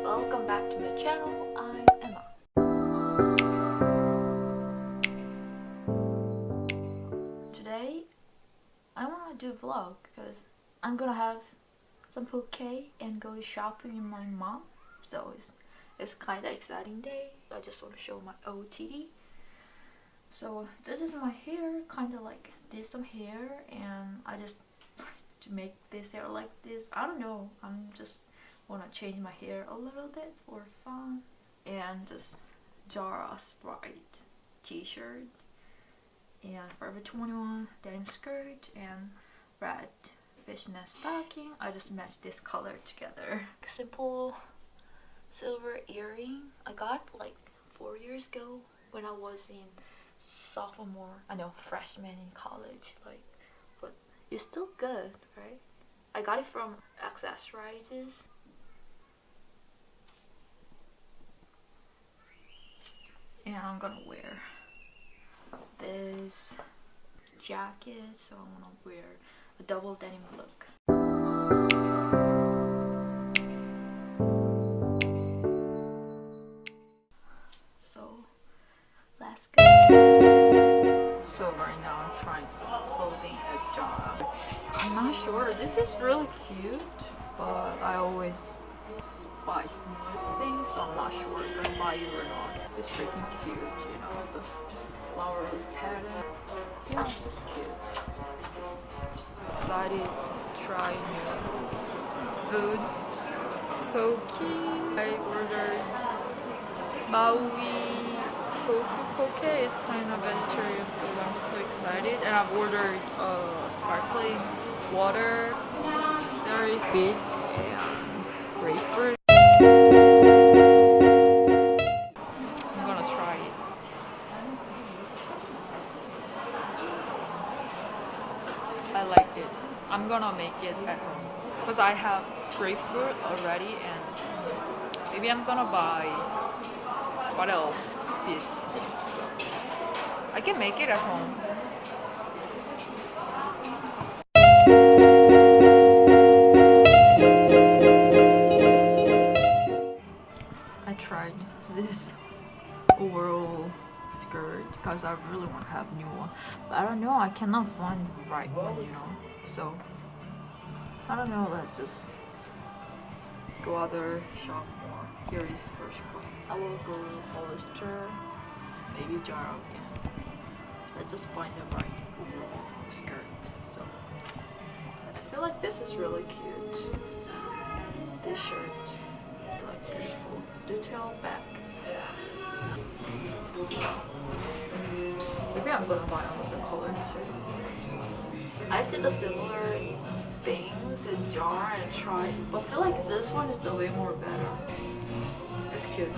Welcome back to my channel. I'm Emma. Today I want to do a vlog because I'm gonna have some bouquet and go shopping with my mom. So it's kind of exciting day. I just want to show my OOTD. So this is my hair, kind of like did some hair, and I just to make this hair like this. I don't know. I'm just want to change my hair a little bit for fun, and just Zara Sprite t-shirt and Forever 21 denim skirt and red fishnet stocking. I just matched this color together. Simple silver earring I got like 4 years ago when I was in freshman in college. But it's still good, right? I got it from Accessorizes. And I'm gonna wear this jacket, so I'm gonna wear a double denim look. So let's go. So right now I'm trying some clothing at Zara. I'm not sure. This is really cute, but I always buy similar things, so I'm not sure if I'm gonna buy it or not. It's freaking cute, you know, the flower pattern. Yeah, it's cute. Excited to try new food. Poke. I ordered Maui tofu poke. It's kind of vegetarian food. I'm so excited. And I've ordered sparkling water. There is beet and grapefruit. I like it. I'm gonna make it at home because I have grapefruit already, and maybe I'm gonna buy what else? Beets. I can make it at home. I tried this overall skirt because I really want to have new one, but I don't know, I cannot find the right one, you know, so I don't know. Let's just go other shop more. Here is the first one. I will go Hollister, maybe Zara again. Let's just find the right overall skirt. So I feel like this is really cute. This shirt, like beautiful detail back. Maybe I'm gonna buy another color too. I see the similar things in Zara and try, but I feel like this one is the way more better. It's cute.